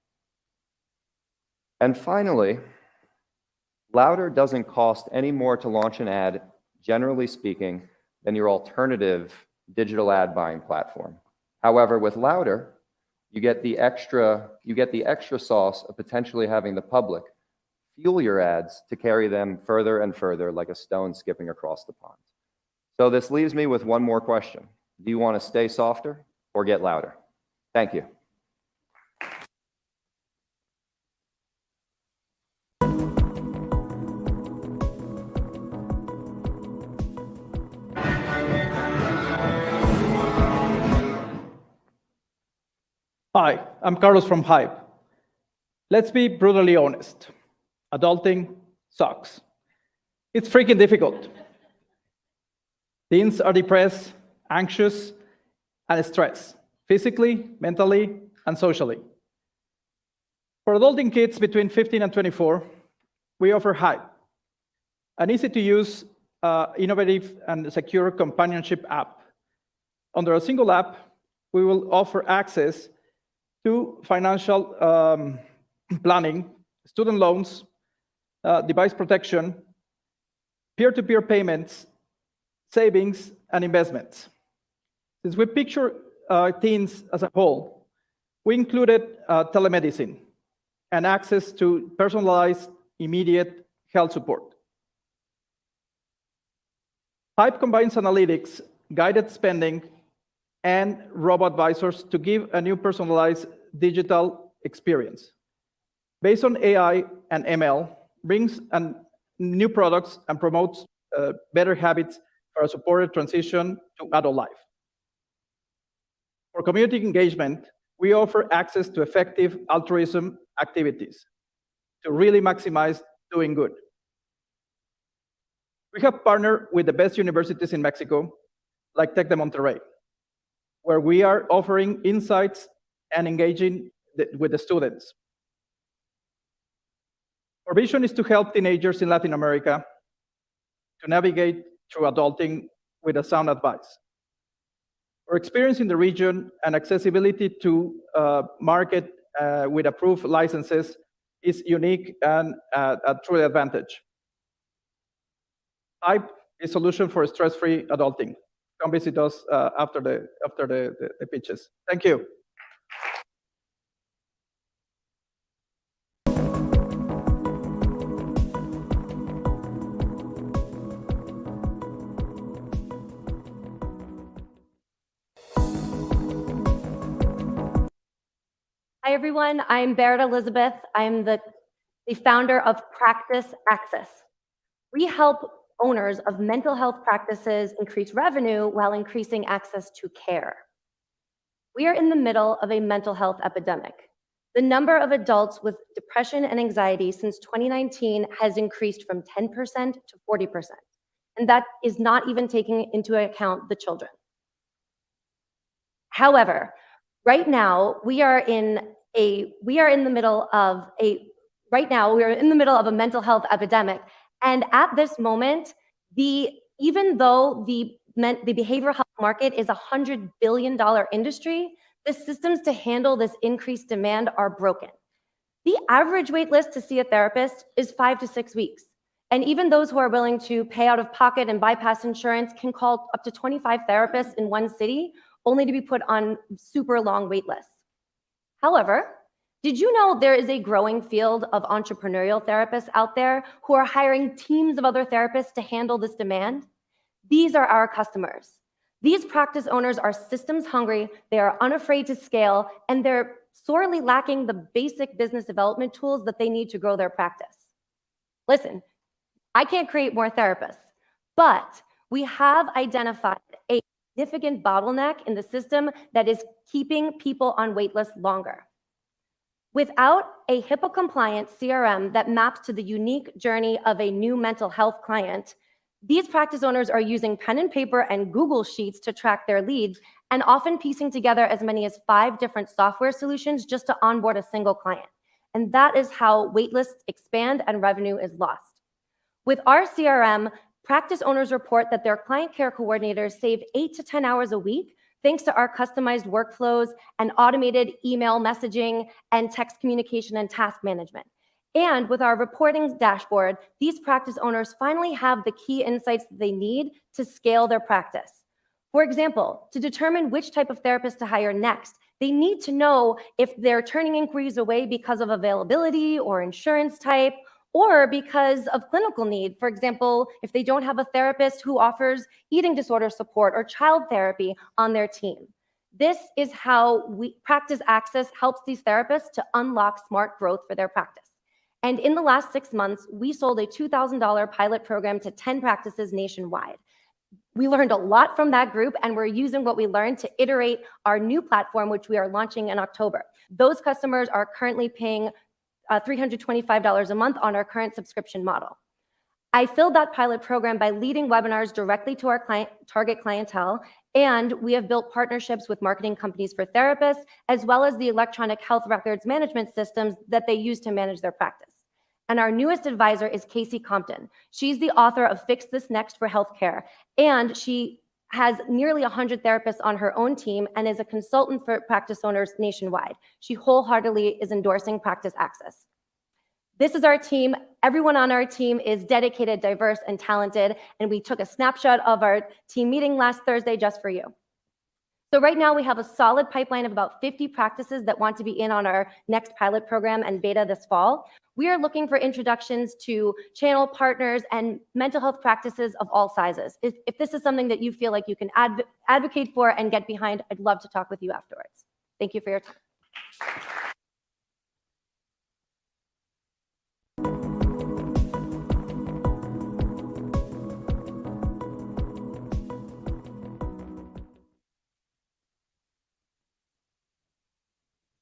And finally, Louder doesn't cost any more to launch an ad, generally speaking, than your alternative digital ad buying platform. However, with Louder, you get the extra sauce of potentially having the public fuel your ads to carry them further and further like a stone skipping across the pond. So this leaves me with one more question. Do you want to stay softer or get louder? Thank you. Hi, I'm Carlos from Hype. Let's be brutally honest. Adulting sucks. It's freaking difficult. Teens are depressed, anxious, and stressed, physically, mentally, and socially. For adulting kids between 15 and 24, we offer Hype, an easy-to-use, innovative, and secure companionship app. Under a single app, we will offer access to financial planning, student loans, device protection, peer-to-peer payments, savings, and investments. Since we picture teens as a whole, we included telemedicine and access to personalized, immediate health support. Hype combines analytics, guided spending, and robo-advisors to give a new personalized digital experience. Based on AI and ML, brings new products and promotes better habits for a supported transition to adult life. For community engagement, we offer access to effective altruism activities to really maximize doing good. We have partnered with the best universities in Mexico, like Tec de Monterrey, where we are offering insights and engaging with the students. Our vision is to help teenagers in Latin America to navigate through adulting with a sound advice. Our experience in the region and accessibility to market with approved licenses is unique and a true advantage. Hype is a solution for stress-free adulting. Come visit us after the pitches. Thank you. Hi, everyone. I'm Barrett Elizabeth. I'm the founder of Practice Access. We help owners of mental health practices increase revenue while increasing access to care. We are in the middle of a mental health epidemic. The number of adults with depression and anxiety since 2019 has increased from 10% to 40%. And that is not even taking into account the children. However, right now we are in the middle of a mental health epidemic. And at this moment, even though the behavioral health market is a $100 billion industry, the systems to handle this increased demand are broken. The average wait list to see a therapist is 5 to 6 weeks. And even those who are willing to pay out of pocket and bypass insurance can call up to 25 therapists in one city, only to be put on super long wait lists. However, did you know there is a growing field of entrepreneurial therapists out there who are hiring teams of other therapists to handle this demand? These are our customers. These practice owners are systems hungry, they are unafraid to scale, and they're sorely lacking the basic business development tools that they need to grow their practice. Listen, I can't create more therapists, but we have identified a significant bottleneck in the system that is keeping people on waitlists longer. Without a HIPAA-compliant CRM that maps to the unique journey of a new mental health client, these practice owners are using pen and paper and Google Sheets to track their leads and often piecing together as many as 5 different software solutions just to onboard a single client. And that is how waitlists expand and revenue is lost. With our CRM, practice owners report that their client care coordinators save 8 to 10 hours a week thanks to our customized workflows and automated email messaging and text communication and task management. And with our reporting dashboard, these practice owners finally have the key insights that they need to scale their practice. For example, to determine which type of therapist to hire next, they need to know if they're turning inquiries away because of availability or insurance type, or because of clinical need. For example, if they don't have a therapist who offers eating disorder support or child therapy on their team. This is how Practice Access helps these therapists to unlock smart growth for their practice. And in the last 6 months, we sold a $2,000 pilot program to 10 practices nationwide. We learned a lot from that group, and we're using what we learned to iterate our new platform, which we are launching in October. Those customers are currently paying $325 a month on our current subscription model. I filled that pilot program by leading webinars directly to our target clientele, and we have built partnerships with marketing companies for therapists, as well as the electronic health records management systems that they use to manage their practice. And our newest advisor is Casey Compton. She's the author of Fix This Next for Healthcare, and she has nearly 100 therapists on her own team and is a consultant for practice owners nationwide. She wholeheartedly is endorsing Practice Access. This is our team. Everyone on our team is dedicated, diverse, and talented, and we took a snapshot of our team meeting last Thursday just for you. So right now we have a solid pipeline of about 50 practices that want to be in on our next pilot program and beta this fall. We are looking for introductions to channel partners and mental health practices of all sizes. If this is something that you feel like you can advocate for and get behind, I'd love to talk with you afterwards. Thank you for your time.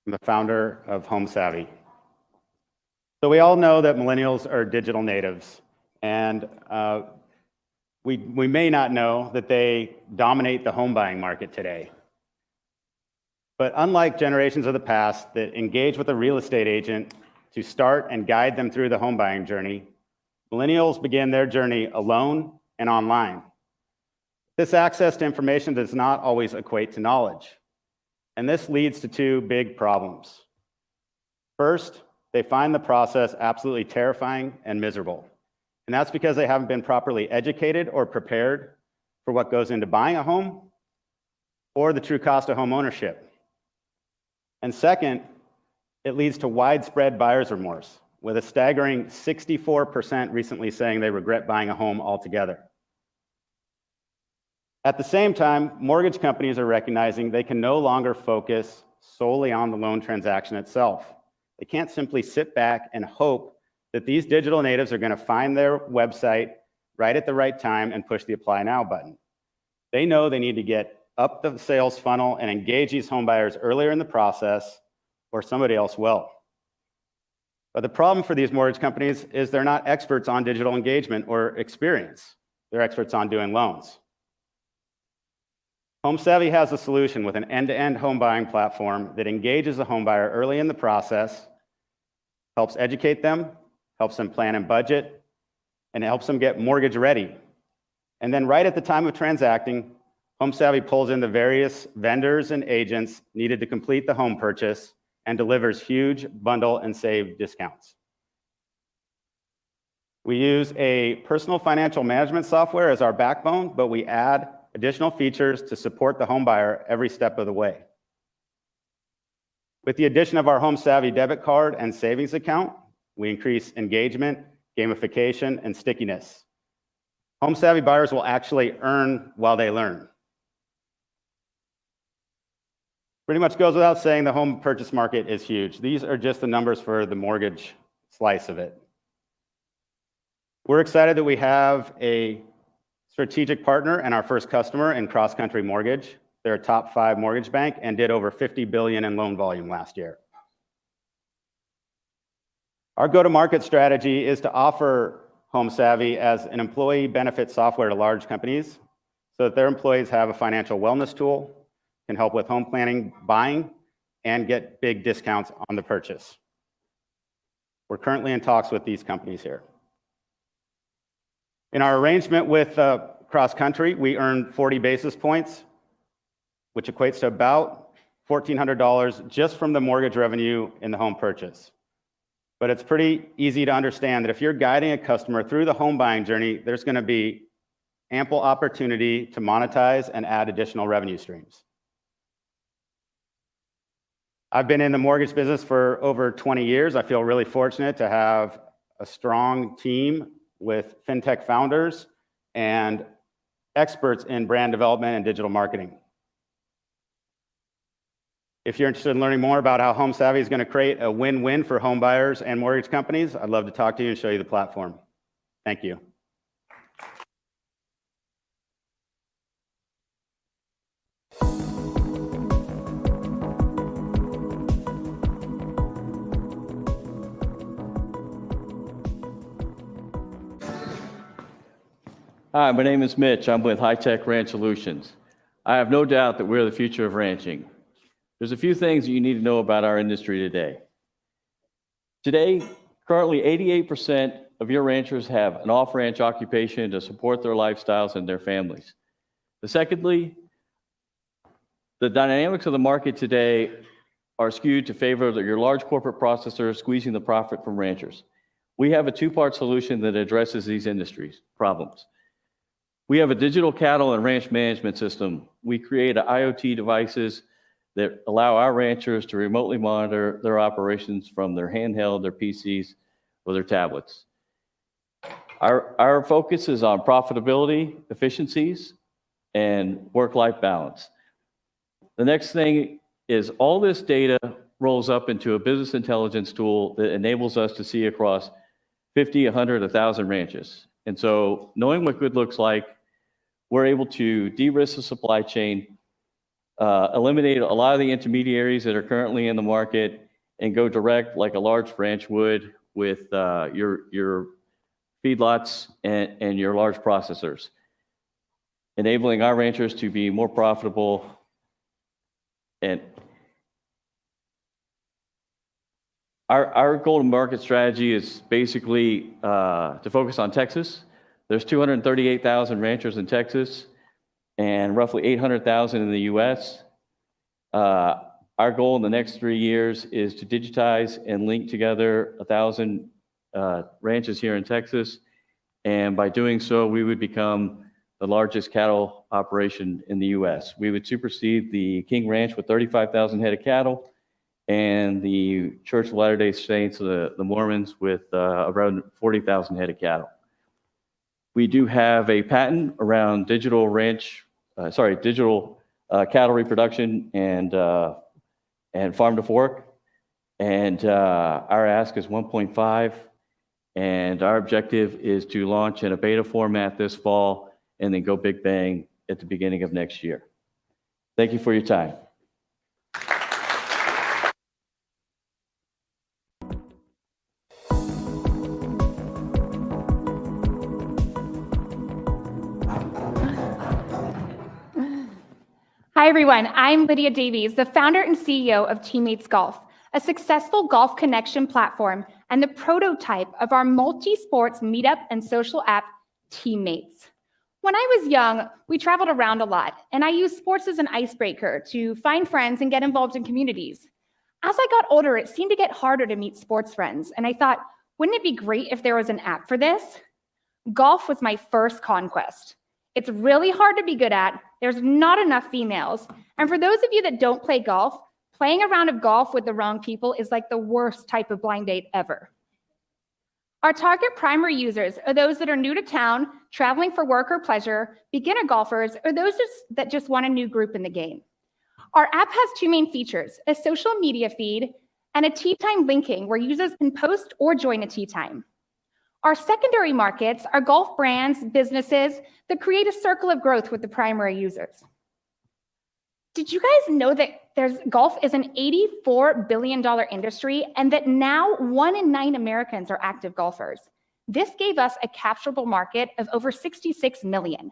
I'm the founder of HOMESAVI. So we all know that millennials are digital natives, and we may not know that they dominate the home buying market today. But unlike generations of the past that engage with a real estate agent to start and guide them through the home buying journey, millennials begin their journey alone and online. This access to information does not always equate to knowledge. And this leads to two big problems. First, they find the process absolutely terrifying and miserable. And that's because they haven't been properly educated or prepared for what goes into buying a home or the true cost of home ownership. And second, it leads to widespread buyer's remorse, with a staggering 64% recently saying they regret buying a home altogether. At the same time, mortgage companies are recognizing they can no longer focus solely on the loan transaction itself. They can't simply sit back and hope that these digital natives are going to find their website right at the right time and push the Apply Now button. They know they need to get up the sales funnel and engage these home buyers earlier in the process, or somebody else will. But the problem for these mortgage companies is they're not experts on digital engagement or experience. They're experts on doing loans. HOMESAVI has a solution with an end-to-end home buying platform that engages the home buyer early in the process, helps educate them, helps them plan and budget, and helps them get mortgage ready. And then right at the time of transacting, HOMESAVI pulls in the various vendors and agents needed to complete the home purchase and delivers huge bundle and save discounts. We use a personal financial management software as our backbone, but we add additional features to support the home buyer every step of the way. With the addition of our HOMESAVI debit card and savings account, we increase engagement, gamification, and stickiness. HOMESAVI buyers will actually earn while they learn. Pretty much goes without saying the home purchase market is huge. These are just the numbers for the mortgage slice of it. We're excited that we have a strategic partner and our first customer in Cross Country Mortgage. They're a top 5 mortgage bank and did over $50 billion in loan volume last year. Our go-to-market strategy is to offer HOMESAVI as an employee benefit software to large companies so that their employees have a financial wellness tool, can help with home planning, buying, and get big discounts on the purchase. We're currently in talks with these companies here. In our arrangement with Cross Country, we earn 40 basis points, which equates to about $1,400 just from the mortgage revenue in the home purchase. But it's pretty easy to understand that if you're guiding a customer through the home buying journey, there's going to be ample opportunity to monetize and add additional revenue streams. I've been in the mortgage business for over 20 years. I feel really fortunate to have a strong team with fintech founders and experts in brand development and digital marketing. If you're interested in learning more about how HOMESAVI is going to create a win-win for home buyers and mortgage companies, I'd love to talk to you and show you the platform. Thank you. Hi, my name is Mitch. I'm with High Tech Ranch Solutions. I have no doubt that we're the future of ranching. There's a few things that you need to know about our industry today. Today, currently 88% of your ranchers have an off-ranch occupation to support their lifestyles and their families. Secondly, the dynamics of the market today are skewed to favor of your large corporate processors squeezing the profit from ranchers. We have a two-part solution that addresses these industries problems. We have a digital cattle and ranch management system. We create IoT devices that allow our ranchers to remotely monitor their operations from their handheld, their PCs, or their tablets. Our focus is on profitability, efficiencies, and work-life balance. The next thing is all this data rolls up into a business intelligence tool that enables us to see across 50, 100, 1,000 ranches. And so knowing what good looks like, we're able to de-risk the supply chain, eliminate a lot of the intermediaries that are currently in the market, and go direct like a large ranch would with your feedlots and your large processors, enabling our ranchers to be more profitable. And our go-to-market strategy is basically to focus on Texas. There's 238,000 ranchers in Texas and roughly 800,000 in the US. Our goal in the next 3 years is to digitize and link together 1,000 ranches here in Texas. And by doing so, we would become the largest cattle operation in the US. We would supersede the King Ranch with 35,000 head of cattle and the Church of Latter-day Saints, the Mormons, with around 40,000 head of cattle. We do have a patent around digital cattle reproduction and farm to fork. And our ask is 1.5. And our objective is to launch in a beta format this fall and then go big bang at the beginning of next year. Thank you for your time. Hi, everyone. I'm Lydia Davies, the founder and CEO of TeeMates Golf, a successful golf connection platform and the prototype of our multi-sports meetup and social app, TeeMates. When I was young, we traveled around a lot, and I used sports as an icebreaker to find friends and get involved in communities. As I got older, it seemed to get harder to meet sports friends, and I thought, wouldn't it be great if there was an app for this? Golf was my first conquest. It's really hard to be good at, there's not enough females, and for those of you that don't play golf, playing a round of golf with the wrong people is like the worst type of blind date ever. Our target primary users are those that are new to town, traveling for work or pleasure, beginner golfers, or those that just want a new group in the game. Our app has two main features, a social media feed and a tee time linking where users can post or join a tee time. Our secondary markets are golf brands, businesses that create a circle of growth with the primary users. Did you guys know that golf is an $84 billion industry and that now 1 in 9 Americans are active golfers? This gave us a capturable market of over 66 million.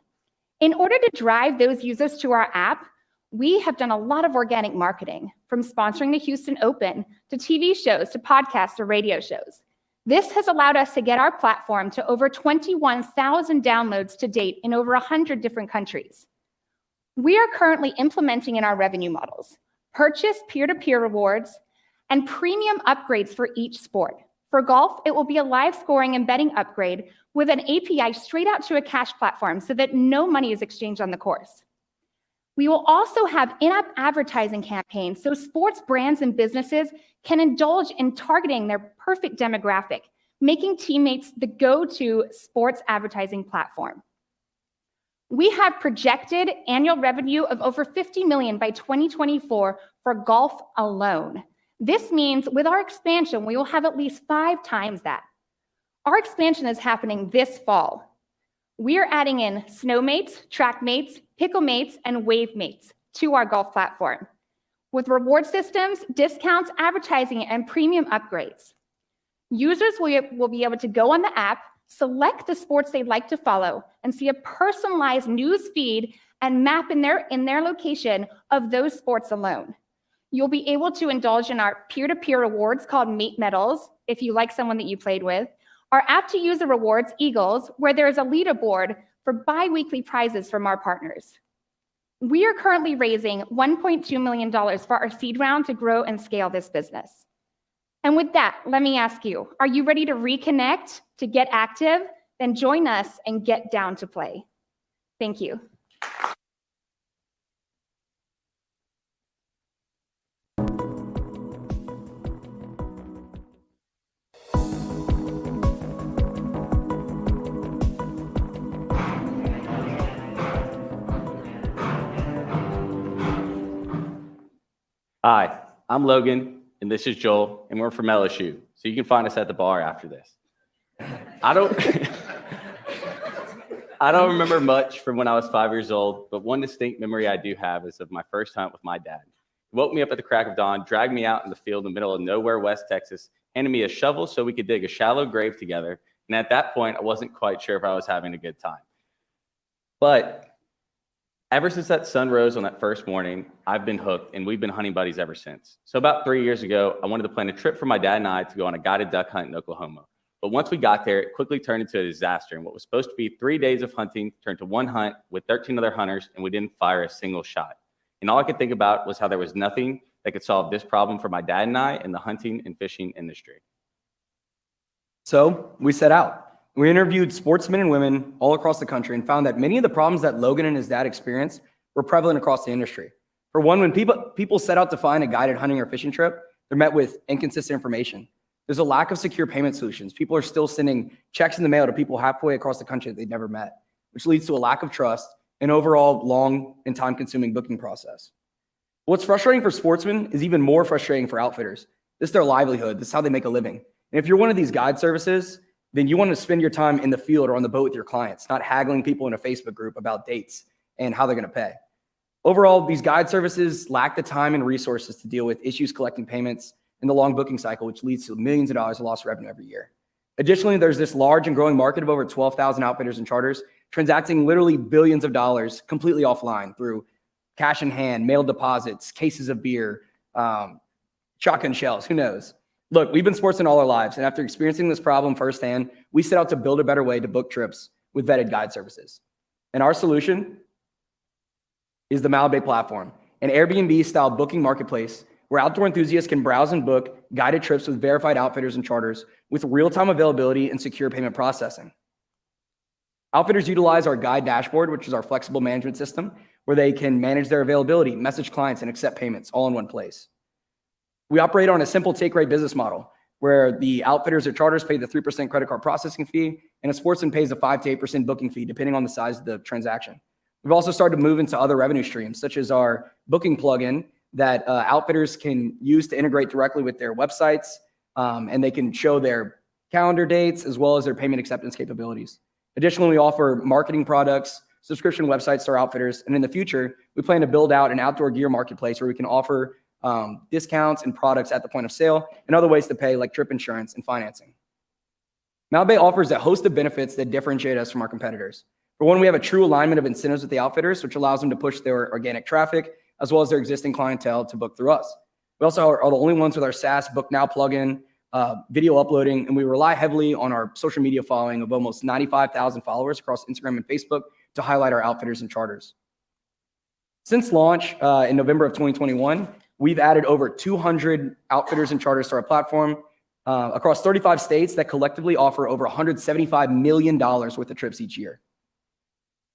In order to drive those users to our app, we have done a lot of organic marketing, from sponsoring the Houston Open to TV shows to podcasts or radio shows. This has allowed us to get our platform to over 21,000 downloads to date in over 100 different countries. We are currently implementing in our revenue models, purchase peer-to-peer rewards, and premium upgrades for each sport. For golf, it will be a live scoring and betting upgrade with an API straight out to a cash platform so that no money is exchanged on the course. We will also have in-app advertising campaigns so sports brands and businesses can indulge in targeting their perfect demographic, making TeeMates the go-to sports advertising platform. We have projected annual revenue of over 50 million by 2024 for golf alone. This means with our expansion, we will have at least 5 times that. Our expansion is happening this fall. We are adding in snowmates, trackmates, picklemates, and wavemates to our golf platform with reward systems, discounts, advertising, and premium upgrades. Users will be able to go on the app, select the sports they'd like to follow, and see a personalized news feed and map in their location of those sports alone. You'll be able to indulge in our peer-to-peer rewards called Mate Medals if you like someone that you played with, our app-to-user rewards, Eagles, where there is a leaderboard for bi-weekly prizes from our partners. We are currently raising $1.2 million for our seed round to grow and scale this business. And with that, let me ask you, are you ready to reconnect, to get active? Then join us and get down to play. Thank you. Hi, I'm Logan, and this is Joel, and we're from LSU, so you can find us at the bar after this. I don't remember much from when I was 5 years old, but one distinct memory I do have is of my first hunt with my dad. He woke me up at the crack of dawn, dragged me out in the field in the middle of nowhere, West Texas, handed me a shovel so we could dig a shallow grave together, and at that point, I wasn't quite sure if I was having a good time. But ever since that sun rose on that first morning, I've been hooked, and we've been hunting buddies ever since. So about 3 years ago, I wanted to plan a trip for my dad and I to go on a guided duck hunt in Oklahoma. But once we got there, it quickly turned into a disaster, and what was supposed to be 3 days of hunting turned to one hunt with 13 other hunters, and we didn't fire a single shot. And all I could think about was how there was nothing that could solve this problem for my dad and I in the hunting and fishing industry. So we set out. We interviewed sportsmen and women all across the country and found that many of the problems that Logan and his dad experienced were prevalent across the industry. For one, when people set out to find a guided hunting or fishing trip, they're met with inconsistent information. There's a lack of secure payment solutions. People are still sending checks in the mail to people halfway across the country that they've never met, which leads to a lack of trust and overall long and time-consuming booking process. What's frustrating for sportsmen is even more frustrating for outfitters. This is their livelihood. This is how they make a living. And if you're one of these guide services, then you want to spend your time in the field or on the boat with your clients, not haggling people in a Facebook group about dates and how they're going to pay. Overall, these guide services lack the time and resources to deal with issues collecting payments and the long booking cycle, which leads to millions of dollars of lost revenue every year. Additionally, there's this large and growing market of over 12,000 outfitters and charters transacting literally billions of dollars completely offline through cash in hand, mail deposits, cases of beer, shotgun shells, who knows? Look, we've been sportsmen all our lives, and after experiencing this problem firsthand, we set out to build a better way to book trips with vetted guide services. And our solution is the Mallard Bay platform, an Airbnb-style booking marketplace where outdoor enthusiasts can browse and book guided trips with verified outfitters and charters with real-time availability and secure payment processing. Outfitters utilize our guide dashboard, which is our flexible management system, where they can manage their availability, message clients, and accept payments all in one place. We operate on a simple take rate business model where the outfitters or charters pay the 3% credit card processing fee and a sportsman pays a 5 to 8% booking fee depending on the size of the transaction. We've also started to move into other revenue streams, such as our booking plugin that outfitters can use to integrate directly with their websites, and they can show their calendar dates as well as their payment acceptance capabilities. Additionally, we offer marketing products, subscription websites to our outfitters, and in the future, we plan to build out an outdoor gear marketplace where we can offer discounts and products at the point of sale and other ways to pay like trip insurance and financing. Mallard Bay offers a host of benefits that differentiate us from our competitors. For one, we have a true alignment of incentives with the outfitters, which allows them to push their organic traffic as well as their existing clientele to book through us. We also are the only ones with our SaaS Book Now plugin, video uploading, and we rely heavily on our social media following of almost 95,000 followers across Instagram and Facebook to highlight our outfitters and charters. Since launch in November of 2021, we've added over 200 outfitters and charters to our platform across 35 states that collectively offer over $175 million worth of trips each year.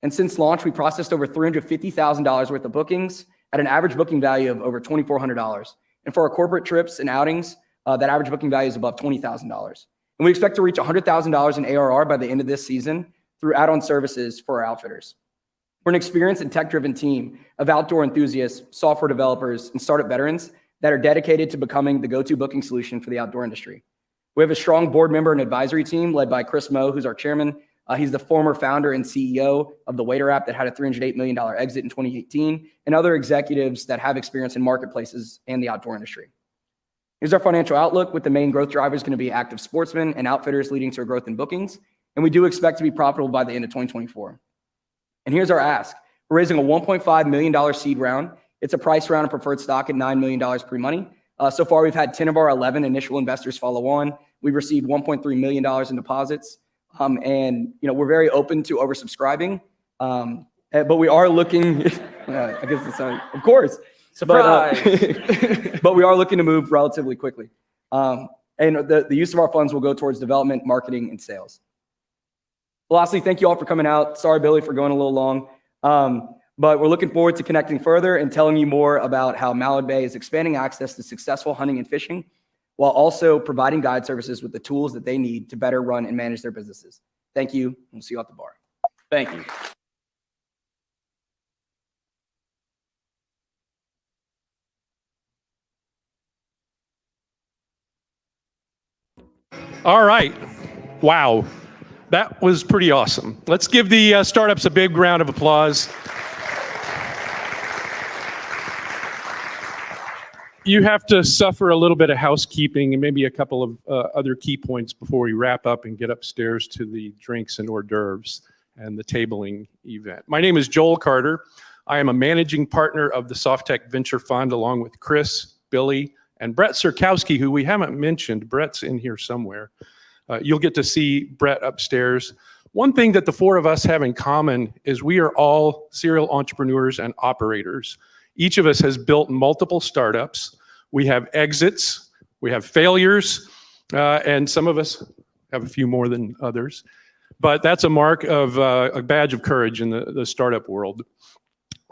And since launch, we processed over $350,000 worth of bookings at an average booking value of over $2,400. And for our corporate trips and outings, that average booking value is above $20,000. And we expect to reach $100,000 in ARR by the end of this season through add-on services for our outfitters. We're an experienced and tech-driven team of outdoor enthusiasts, software developers, and startup veterans that are dedicated to becoming the go-to booking solution for the outdoor industry. We have a strong board member and advisory team led by Chris Moe, who's our chairman. He's the former founder and CEO of the Waiter app that had a $308 million exit in 2018, and other executives that have experience in marketplaces and the outdoor industry. Here's our financial outlook, with the main growth drivers going to be active sportsmen and outfitters leading to a growth in bookings. and we do expect to be profitable by the end of 2024. And here's our ask. We're raising a $1.5 million seed round. It's a price round of preferred stock at $9 million pre-money. So far, we've had 10 of our 11 initial investors follow on. We've received $1.3 million in deposits. And we're very open to oversubscribing. But we are looking, I guess it's of course. Surprise! But we are looking to move relatively quickly. And the use of our funds will go towards development, marketing, and sales. Lastly, thank you all for coming out. Sorry, Billy, for going a little long. But we're looking forward to connecting further and telling you more about how Mallard Bay is expanding access to successful hunting and fishing, while also providing guide services with the tools that they need to better run and manage their businesses. Thank you. We'll see you at the bar. Thank you. All right. Wow. That was pretty awesome. Let's give the startups a big round of applause. You have to suffer a little bit of housekeeping and maybe a couple of other key points before we wrap up and get upstairs to the drinks and hors d'oeuvres and the tabling event. My name is Joel Carter. I am a managing partner of the Softeq Venture Fund, along with Chris, Billy, and Brett Sirkowski, who we haven't mentioned. Brett's in here somewhere. You'll get to see Brett upstairs. One thing that the four of us have in common is we are all serial entrepreneurs and operators. Each of us has built multiple startups. We have exits, we have failures, and some of us have a few more than others. But that's a mark of a badge of courage in the startup world.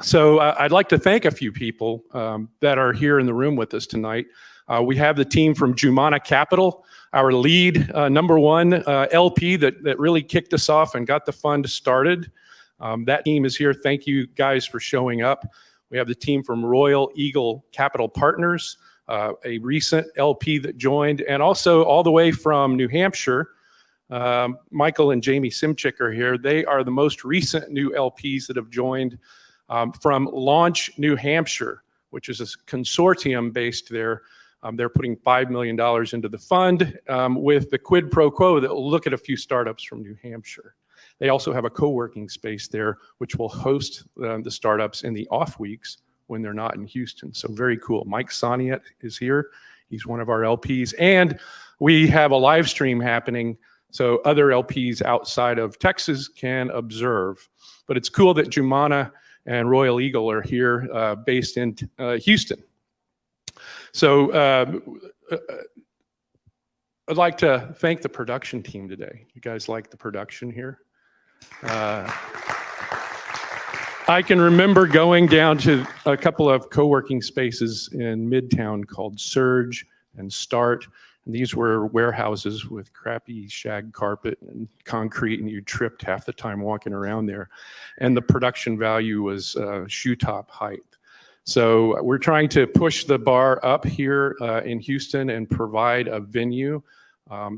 So I'd like to thank a few people that are here in the room with us tonight. We have the team from Jumana Capital, our lead number one LP that really kicked us off and got the fund started. That team is here. Thank you guys for showing up. We have the team from Royal Eagle Capital Partners, a recent LP that joined, and also all the way from New Hampshire, Michael and Jamie Simchick are here. They are the most recent new LPs that have joined from Launch New Hampshire, which is a consortium based there. They're putting $5 million into the fund with the quid pro quo that will look at a few startups from New Hampshire. They also have a co-working space there, which will host the startups in the off weeks when they're not in Houston. So very cool. Mike Soniet is here. He's one of our LPs. And we have a live stream happening so other LPs outside of Texas can observe. But it's cool that Jumana and Royal Eagle are here based in Houston. So I'd like to thank the production team today. You guys like the production here? I can remember going down to a couple of co-working spaces in Midtown called Surge and Start. And these were warehouses with crappy shag carpet and concrete, and you tripped half the time walking around there. And the production value was shoe top height. So we're trying to push the bar up here in Houston and provide a venue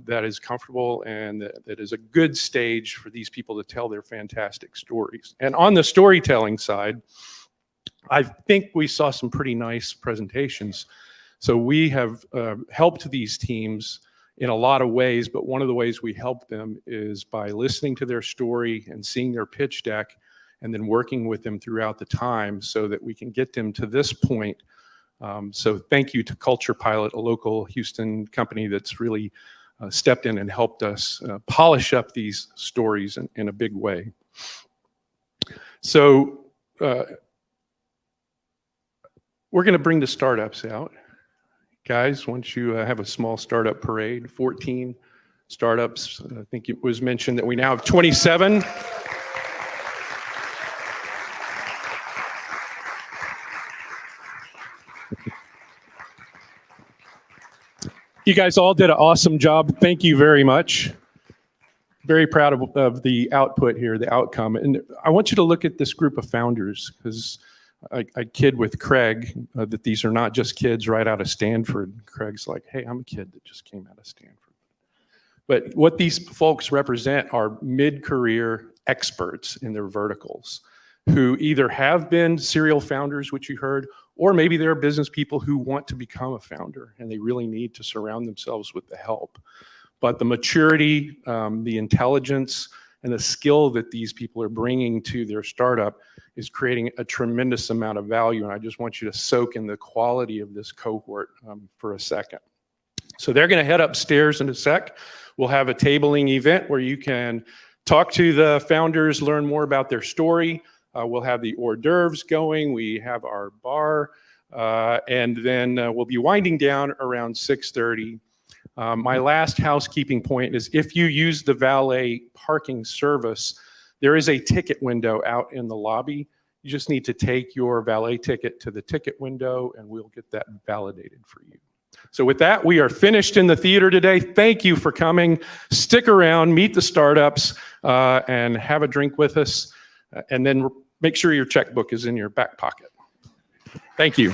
that is comfortable and that is a good stage for these people to tell their fantastic stories. And on the storytelling side, I think we saw some pretty nice presentations. So we have helped these teams in a lot of ways, but one of the ways we help them is by listening to their story and seeing their pitch deck and then working with them throughout the time so that we can get them to this point. So thank you to Culture Pilot, a local Houston company that's really stepped in and helped us polish up these stories in a big way. So we're going to bring the startups out. Guys, once you have a small startup parade, 14 startups. I think it was mentioned that we now have 27. You guys all did an awesome job. Thank you very much. Very proud of the output here, the outcome. And I want you to look at this group of founders, because I kid with Craig that these are not just kids right out of Stanford. Craig's like, hey, I'm a kid that just came out of Stanford. But what these folks represent are mid-career experts in their verticals who either have been serial founders, which you heard, or maybe they're business people who want to become a founder and they really need to surround themselves with the help. but the maturity, the intelligence, and the skill that these people are bringing to their startup is creating a tremendous amount of value. And I just want you to soak in the quality of this cohort for a second. So they're going to head upstairs in a sec. We'll have a tabling event where you can talk to the founders, learn more about their story. We'll have the hors d'oeuvres going. We have our bar. And then we'll be winding down around 6:30. My last housekeeping point is if you use the valet parking service, there is a ticket window out in the lobby. You just need to take your valet ticket to the ticket window and we'll get that validated for you. So with that, we are finished in the theater today. Thank you for coming. Stick around, meet the startups, and have a drink with us. And then make sure your checkbook is in your back pocket. Thank you.